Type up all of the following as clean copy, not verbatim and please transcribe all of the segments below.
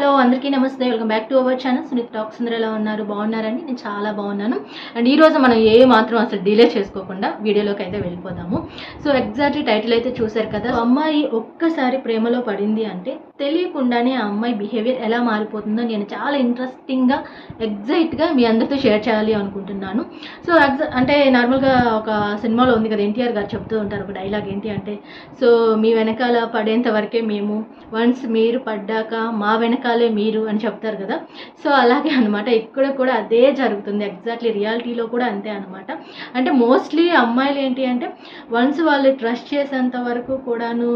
Hello అందరికీ నమస్తే, welcome back to our channel Sunitha talks. అందరూ ఎలా ఉన్నారు? బాగున్నారండి? నేను చాలా బాగున్నాను. అండ్ ఈరోజు మనం ఏ మాత్రం అసలు డిలే చేసుకోకుండా వీడియోలోకి అయితే వెళ్ళిపోదాము. సో ఎగ్జాక్ట్లీ టైటిల్ అయితే చూశారు కదా. అమ్మాయి ఒక్కసారి ప్రేమలో పడింది అంటే తెలియకుండానే ఆ అమ్మాయి బిహేవియర్ ఎలా మారిపోతుందో నేను చాలా ఇంట్రెస్టింగ్గా ఎగ్జైట్గా మీ అందరితో షేర్ చేయాలి అనుకుంటున్నాను. సో అంటే నార్మల్గా ఒక సినిమాలో ఉంది కదా, ఎన్టీఆర్ గారు చెప్తూ ఉంటారు ఒక డైలాగ్. ఏంటి అంటే, సో మీ వెనకాల పడేంత వరకే మేము, వన్స్ మీరు పడ్డాక మా వెనకాలే మీరు అని చెప్తారు కదా. సో అలాగే అనమాట, ఇక్కడ కూడా అదే జరుగుతుంది. ఎగ్జాక్ట్లీ రియాలిటీలో కూడా అంతే అనమాట. అంటే మోస్ట్లీ అమ్మాయిలు ఏంటి అంటే, వన్స్ వాళ్ళు ట్రస్ట్ చేసేంత వరకు కూడాను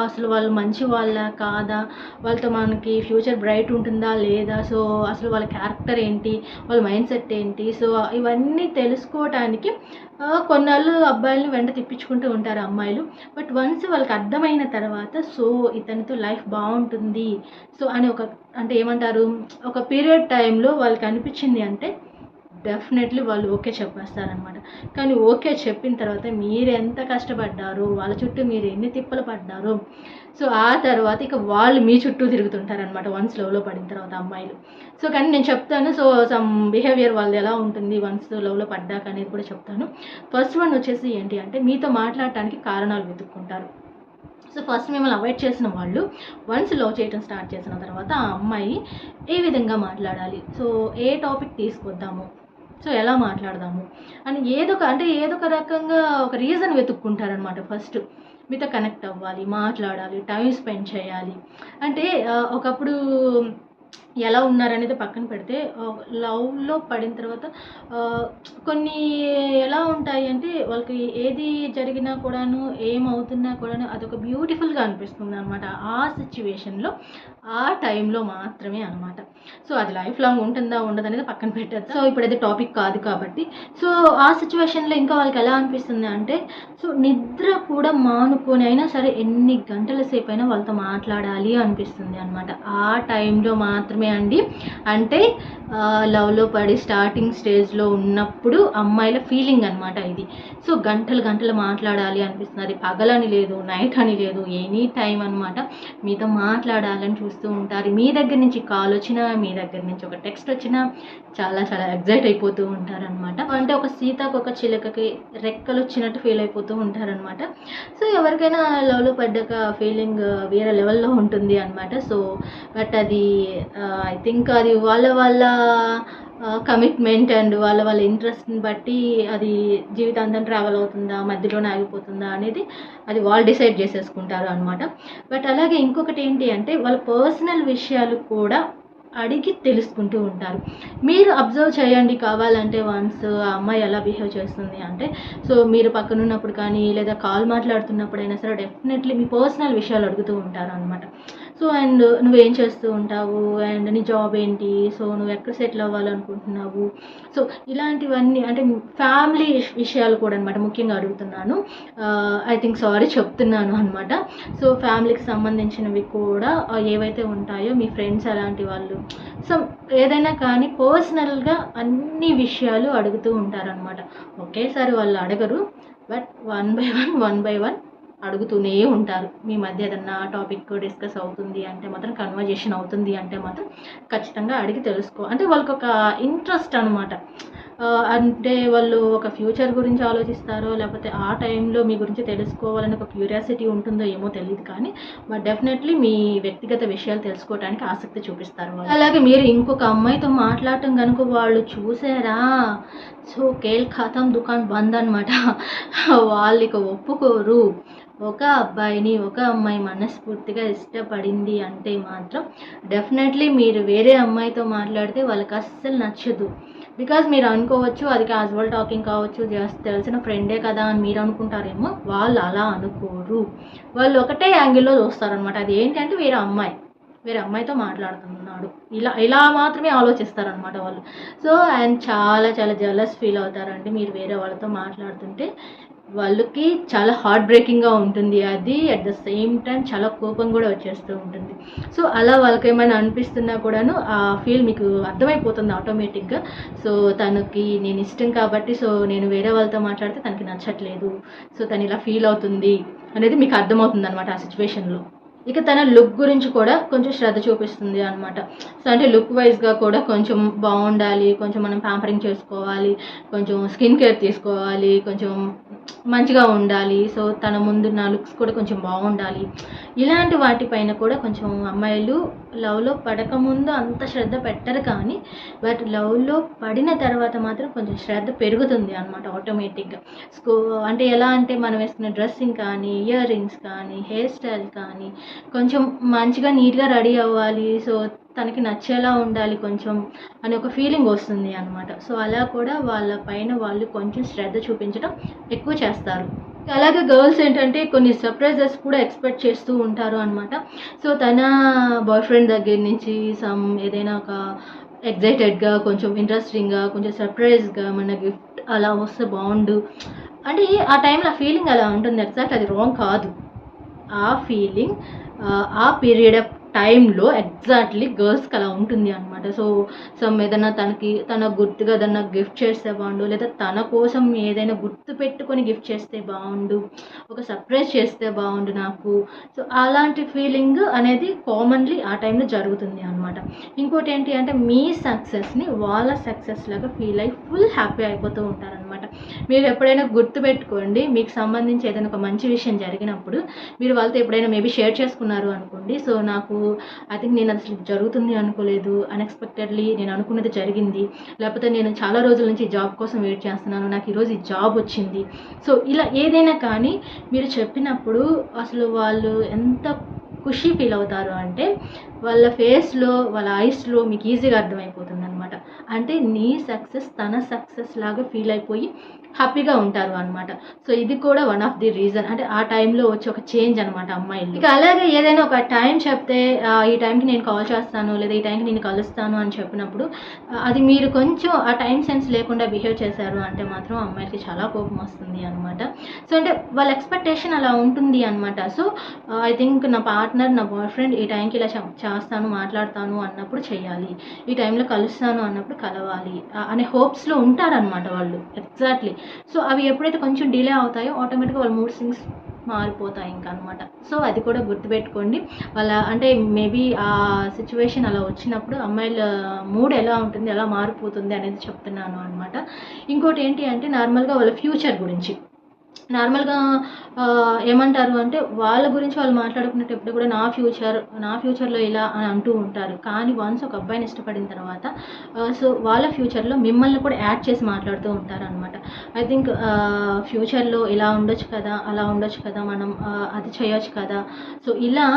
అసలు వాళ్ళు మంచి వాళ్ళ కాదా, వాళ్ళతో మనకి ఫ్యూచర్ బ్రైట్ ఉంటుందా లేదా, సో అసలు వాళ్ళ క్యారెక్టర్ ఏంటి, వాళ్ళ మైండ్ సెట్ ఏంటి, సో ఇవన్నీ తెలుసుకోవటానికి కొన్నాళ్ళు అబ్బాయిలను వెంట తిప్పించుకుంటూ ఉంటారు అమ్మాయిలు. బట్ వన్స్ వాళ్ళకి అర్థమైన తర్వాత, సో ఇతనితో లైఫ్ బాగుంటుంది సో అని అంటే ఏమంటారు, ఒక పీరియడ్ టైంలో వాళ్ళకి అనిపించింది అంటే డెఫినెట్లీ వాళ్ళు ఓకే చెప్పేస్తారనమాట. కానీ ఓకే చెప్పిన తర్వాత మీరు ఎంత కష్టపడ్డారు, వాళ్ళ చుట్టూ మీరు ఎన్ని తిప్పలు పడ్డారు, సో ఆ తర్వాత ఇక వాళ్ళు మీ చుట్టూ తిరుగుతుంటారనమాట వన్స్ లవ్లో పడిన తర్వాత అమ్మాయిలు. సో కానీ నేను చెప్తాను, సో సమ్ బిహేవియర్ వాళ్ళది ఎలా ఉంటుంది వన్స్ లవ్లో పడ్డాక అనేది కూడా చెప్తాను. ఫస్ట్ వన్ వచ్చేసి ఏంటి అంటే, మీతో మాట్లాడటానికి కారణాలు వెతుక్కుంటారు. సో ఫస్ట్ మిమ్మల్ని అవాయిడ్ చేసిన వాళ్ళు వన్స్ లవ్ చేయడం స్టార్ట్ చేసిన తర్వాత ఆ అమ్మాయి ఏ విధంగా మాట్లాడాలి, సో ఏ టాపిక్ తీసుకొద్దాము, సో ఎలా మాట్లాడదాము అని ఏదో ఒక రకంగా ఒక రీజన్ వెతుక్కుంటారనమాట. ఫస్ట్ మీతో కనెక్ట్ అవ్వాలి, మాట్లాడాలి, టైం స్పెండ్ చేయాలి. అంటే ఒకప్పుడు ఎలా ఉన్నారనేది పక్కన పెడితే, లవ్లో పడిన తర్వాత కొన్ని ఎలా ఉంటాయి అంటే, వాళ్ళకి ఏది జరిగినా కూడాను, ఏమవుతున్నా కూడాను అదొక బ్యూటిఫుల్గా అనిపిస్తుంది అనమాట ఆ సిచ్యువేషన్లో, ఆ టైంలో మాత్రమే అనమాట. సో అది లైఫ్ లాంగ్ ఉంటుందా ఉండదు అనేది పక్కన పెట్టదు. సో ఇప్పుడు అది టాపిక్ కాదు కాబట్టి, సో ఆ సిచ్యువేషన్లో ఇంకా వాళ్ళకి ఎలా అనిపిస్తుంది అంటే, సో నిద్ర కూడా మానుకొని అయినా సరే ఎన్ని గంటల సేపు అయినా వాళ్ళతో మాట్లాడాలి అనిపిస్తుంది అనమాట ఆ టైంలో మాత్రమే అండి. అంటే లవ్లో పడి స్టార్టింగ్ స్టేజ్లో ఉన్నప్పుడు అమ్మాయిల ఫీలింగ్ అనమాట ఇది. సో గంటలు మాట్లాడాలి అనిపిస్తుంది. అది పగలని లేదు, నైట్ అని లేదు, ఎనీ టైం అనమాట మీతో మాట్లాడాలని చూస్తూ ఉంటారు. మీ దగ్గర నుంచి కాల్ వచ్చినా, మీ దగ్గర నుంచి ఒక టెక్స్ట్ వచ్చినా చాలా ఎగ్జైట్ అయిపోతూ ఉంటారనమాట. అంటే ఒక సీతకు ఒక చిలకకి రెక్కలు వచ్చినట్టు ఫీల్ అయిపోతూ ఉంటారనమాట. సో ఎవరికైనా లవ్లో పడ్డాక ఫీలింగ్ వేరే లెవెల్లో ఉంటుంది అనమాట. సో బట్ అది ఐ థింక్ అది వాళ్ళ కమిట్మెంట్ అండ్ వాళ్ళ ఇంట్రెస్ట్ని బట్టి అది జీవితాంతం ట్రావెల్ అవుతుందా, మధ్యలోనే ఆగిపోతుందా అనేది అది వాళ్ళు డిసైడ్ చేసేసుకుంటారు అనమాట. బట్ అలాగే ఇంకొకటి ఏంటి అంటే, వాళ్ళ పర్సనల్ విషయాలు కూడా అడిగి తెలుసుకుంటూ ఉంటారు. మీరు అబ్జర్వ్ చేయండి కావాలంటే వన్స్ ఆ అమ్మాయి ఎలా బిహేవ్ చేస్తుంది అంటే, సో మీరు పక్కనున్నప్పుడు కానీ లేదా కాల్ మాట్లాడుతున్నప్పుడైనా సరే డెఫినెట్లీ మీ పర్సనల్ విషయాలు అడుగుతూ ఉంటారు అనమాట. సో అండ్ నువ్వేం చేస్తూ ఉంటావు, అండ్ నీ జాబ్ ఏంటి, సో నువ్వు ఎక్కడ సెటిల్ అవ్వాలనుకుంటున్నావు, సో ఇలాంటివన్నీ అంటే ఫ్యామిలీ విషయాలు కూడా అనమాట ముఖ్యంగా అడుగుతున్నాను. ఐ థింక్ సారీ చెప్తున్నాను అనమాట. సో ఫ్యామిలీకి సంబంధించినవి కూడా ఏవైతే ఉంటాయో, మీ ఫ్రెండ్స్ అలాంటి వాళ్ళు, సో ఏదైనా కానీ పర్సనల్గా అన్ని విషయాలు అడుగుతూ ఉంటారనమాట. ఒకేసారి వాళ్ళు అడగరు, బట్ వన్ బై వన్ అడుగుతూనే ఉంటారు. మీ మధ్య ఏదన్నా టాపిక్ డిస్కస్ అవుతుంది అంటే మాత్రం, కన్వర్జేషన్ అవుతుంది అంటే మాత్రం ఖచ్చితంగా అడిగి తెలుసుకో. అంటే వాళ్ళకి ఒక ఇంట్రెస్ట్ అనమాట. అంటే వాళ్ళు ఒక ఫ్యూచర్ గురించి ఆలోచిస్తారో, లేకపోతే ఆ టైంలో మీ గురించి తెలుసుకోవాలని ఒక క్యూరియాసిటీ ఉంటుందో ఏమో తెలియదు, కానీ బట్ డెఫినెట్లీ మీ వ్యక్తిగత విషయాలు తెలుసుకోవడానికి ఆసక్తి చూపిస్తారు వాళ్ళు. అలాగే మీరు ఇంకొక అమ్మాయితో మాట్లాడటం కనుక వాళ్ళు చూసారా, సో కేల్ ఖాతం దుకాన్ బంద్ అనమాట. వాళ్ళు ఇక ఒప్పుకోరు. ఒక అబ్బాయిని ఒక అమ్మాయి మనస్ఫూర్తిగా ఇష్టపడింది అంటే మాత్రం డెఫినెట్లీ మీరు వేరే అమ్మాయితో మాట్లాడితే వాళ్ళకి అస్సలు నచ్చదు. బికాజ్ మీరు అనుకోవచ్చు అది క్యాజువల్ టాకింగ్ కావచ్చు, జస్ట్ తెలిసిన ఫ్రెండే కదా అని మీరు అనుకుంటారేమో. వాళ్ళు అలా అనుకోరు. వాళ్ళు ఒకటే యాంగిల్లో చూస్తారనమాట. అది ఏంటంటే వేరే అమ్మాయితో మాట్లాడుతున్నాడు, ఇలా మాత్రమే ఆలోచిస్తారనమాట వాళ్ళు. సో అండ్ చాలా జెలస్ ఫీల్ అవుతారండి మీరు వేరే వాళ్ళతో మాట్లాడుతుంటే. వాళ్ళకి చాలా హార్ట్ బ్రేకింగ్గా ఉంటుంది అది. అట్ ద సేమ్ టైం చాలా కోపం కూడా వచ్చేస్తూ ఉంటుంది. సో అలా వాళ్ళకి ఏమైనా అనిపిస్తున్నా కూడాను ఆ ఫీల్ మీకు అర్థమైపోతుంది ఆటోమేటిక్గా. సో తనకి నేను ఇష్టం కాబట్టి, సో నేను వేరే వాళ్ళతో మాట్లాడితే తనకి నచ్చట్లేదు, సో తను ఇలా ఫీల్ అవుతుంది అనేది మీకు అర్థమవుతుంది అనమాట ఆ సిచ్యువేషన్లో. ఇక తన లుక్ గురించి కూడా కొంచెం శ్రద్ధ చూపిస్తుంది అనమాట. సో అంటే లుక్ వైజ్గా కూడా కొంచెం బాగుండాలి, కొంచెం మనం ప్యాంపరింగ్ చేసుకోవాలి, కొంచెం స్కిన్ కేర్ తీసుకోవాలి, కొంచెం మంచిగా ఉండాలి. సో తన ముందు నా లుక్స్ కూడా కొంచెం బాగుండాలి. ఇలాంటి వాటిపైన కూడా కొంచెం అమ్మాయిలు లవ్లో పడకముందు అంత శ్రద్ధ పెట్టరు, కానీ బట్ లవ్లో పడిన తర్వాత మాత్రం కొంచెం శ్రద్ధ పెరుగుతుంది అనమాట ఆటోమేటిక్గా. అంటే ఎలా అంటే మనం వేసుకునే డ్రెస్సింగ్ కానీ, ఇయర్ రింగ్స్ కానీ, హెయిర్ స్టైల్ కానీ కొంచెం మంచిగా నీట్గా రెడీ అవ్వాలి, సో తనకి నచ్చేలా ఉండాలి కొంచెం అని ఒక ఫీలింగ్ వస్తుంది అనమాట. సో అలా కూడా వాళ్ళ పైన వాళ్ళు కొంచెం శ్రద్ధ చూపించడం ఎక్కువ చేస్తారు. అలాగే గర్ల్స్ ఏంటంటే కొన్ని సర్ప్రైజెస్ కూడా ఎక్స్పెక్ట్ చేస్తూ ఉంటారు అనమాట. సో తన బాయ్ ఫ్రెండ్ దగ్గర నుంచి ఏదైనా ఒక ఎగ్జైటెడ్గా, కొంచెం ఇంట్రెస్టింగ్గా, కొంచెం సర్ప్రైజ్గా మన గిఫ్ట్ అలా వస్తే బాగుండు అంటే ఆ టైంలో ఆ ఫీలింగ్ అలా ఉంటుంది. ఎగ్జాక్ట్ అది రాంగ్ కాదు. ఆ ఫీలింగ్ ఆ పీరియడ్ ఆఫ్ టైంలో ఎగ్జాక్ట్లీ గర్ల్స్కి అలా ఉంటుంది అనమాట. సో ఏదైనా తన గుర్తుగా ఏదన్నా గిఫ్ట్ చేస్తే బాగుండు, లేదా తన కోసం ఏదైనా గుర్తు పెట్టుకొని గిఫ్ట్ చేస్తే బాగుండు, ఒక సర్ప్రైజ్ చేస్తే బాగుండు నాకు. సో అలాంటి ఫీలింగ్ అనేది కామన్లీ ఆ టైంలో జరుగుతుంది అనమాట. ఇంకోటి ఏంటి అంటే మీ సక్సెస్ని వాళ్ళ సక్సెస్ లాగా ఫీల్ అయ్యి ఫుల్ హ్యాపీ అయిపోతూ ఉంటారనమాట. మీరు ఎప్పుడైనా గుర్తుపెట్టుకోండి, మీకు సంబంధించి ఏదైనా ఒక మంచి విషయం జరిగినప్పుడు మీరు వాళ్ళతో ఎప్పుడైనా మేబీ షేర్ చేసుకున్నారు అనుకోండి. సో నాకు ఐ థింక్ నేను అసలు జరుగుతుంది అనుకోలేదు, అన్ఎక్స్పెక్టెడ్లీ నేను అనుకున్నది జరిగింది, లేకపోతే నేను చాలా రోజుల నుంచి జాబ్ కోసం వెయిట్ చేస్తున్నాను, నాకు ఈరోజు ఈ జాబ్ వచ్చింది. సో ఇలా ఏదైనా కానీ మీరు చెప్పినప్పుడు అసలు వాళ్ళు ఎంత ఖుషి ఫీల్ అవుతారు అంటే వాళ్ళ ఫేస్లో, వాళ్ళ ఐస్లో మీకు ఈజీగా అర్థమైపోతుంది అనమాట. అంటే నీ సక్సెస్ తన సక్సెస్ లాగా ఫీల్ అయిపోయి హ్యాపీగా ఉంటారు అనమాట. సో ఇది కూడా వన్ ఆఫ్ ది రీజన్, అంటే ఆ టైంలో వచ్చి ఒక చేంజ్ అనమాట అమ్మాయిలు. ఇక అలాగే ఏదైనా ఒక టైం చెప్తే ఈ టైంకి నేను కాల్ చేస్తాను, లేదా ఈ టైంకి నేను కలుస్తాను అని చెప్పినప్పుడు అది మీరు కొంచెం ఆ టైం సెన్స్ లేకుండా బిహేవ్ చేశారు అంటే మాత్రం అమ్మాయిలకి చాలా కోపం వస్తుంది అనమాట. సో అంటే వాళ్ళ ఎక్స్పెక్టేషన్ అలా ఉంటుంది అనమాట. సో ఐ థింక్ నా పార్ట్నర్, నా బాయ్ ఫ్రెండ్ ఈ టైంకి ఇలా చేస్తాను, మాట్లాడతాను అన్నప్పుడు చేయాలి, ఈ టైంలో కలుస్తాను అన్నప్పుడు కలవాలి అనే హోప్స్లో ఉంటారనమాట వాళ్ళు. ఎగ్జాక్ట్లీ. సో అవి ఎప్పుడైతే కొంచెం డిలే అవుతాయో ఆటోమేటిక్గా వాళ్ళ మూడ్ స్వింగ్స్ మారిపోతాయి ఇంకా అనమాట. సో అది కూడా గుర్తుపెట్టుకోండి. వాళ్ళ అంటే మేబీ ఆ సిచ్యువేషన్ అలా వచ్చినప్పుడు అమ్మాయిల మూడ్ ఎలా ఉంటుంది, ఎలా మారిపోతుంది అనేది చెప్తున్నాను అనమాట. ఇంకోటి ఏంటి అంటే నార్మల్గా వాళ్ళ ఫ్యూచర్ గురించి నార్మల్గా ఏమంటారు అంటే వాళ్ళ గురించి వాళ్ళు మాట్లాడుకునేటప్పుడు ఎప్పుడు కూడా నా ఫ్యూచర్లో ఇలా అని అంటూ ఉంటారు. కానీ వన్స్ ఒక అబ్బాయిని ఇష్టపడిన తర్వాత సో వాళ్ళ ఫ్యూచర్లో మిమ్మల్ని కూడా యాడ్ చేసి మాట్లాడుతూ ఉంటారు అనమాట. ఐ థింక్ ఫ్యూచర్లో ఇలా ఉండొచ్చు కదా, అలా ఉండొచ్చు కదా, మనం అది చేయొచ్చు కదా, సో ఇలా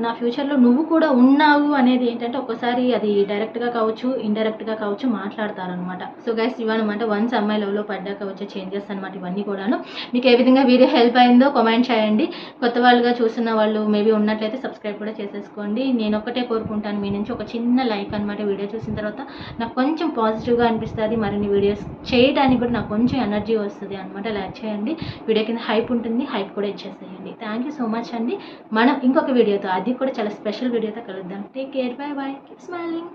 నా ఫ్యూచర్లో నువ్వు కూడా ఉన్నావు అనేది ఏంటంటే ఒకసారి అది డైరెక్ట్గా కావచ్చు, ఇండైరెక్ట్గా కావచ్చు మాట్లాడతారనమాట. సో గైస్ ఇవన్నమాట వన్స్ అమ్మాయి లవ్లో పడ్డాక వచ్చే చేంజెస్ అనమాట ఇవన్నీ కూడాను. మీకు ఏ విధంగా వీడియో హెల్ప్ అయిందో కామెంట్ చేయండి. కొత్త వాళ్ళుగా చూస్తున్న వాళ్ళు మేబీ ఉన్నట్లయితే సబ్స్క్రైబ్ కూడా చేసేసుకోండి. నేను ఒకటే కోరుకుంటాను మీ నుంచి, ఒక చిన్న లైక్ అనమాట. వీడియో చూసిన తర్వాత నాకు కొంచెం పాజిటివ్గా అనిపిస్తుంది, మరిన్ని వీడియోస్ చేయడానికి కూడా నాకు కొంచెం ఎనర్జీ వస్తుంది అనమాట. లైక్ చేయండి, వీడియో కింద హైప్ ఉంటుంది, హైప్ కూడా ఇచ్చేసేయండి. థ్యాంక్ యూ సో మచ్ అండి. మనం ఇంకొక వీడియోతో, అది కూడా చాలా స్పెషల్ వీడియోతో కలుద్దాం. Take care, by by, keep smiling.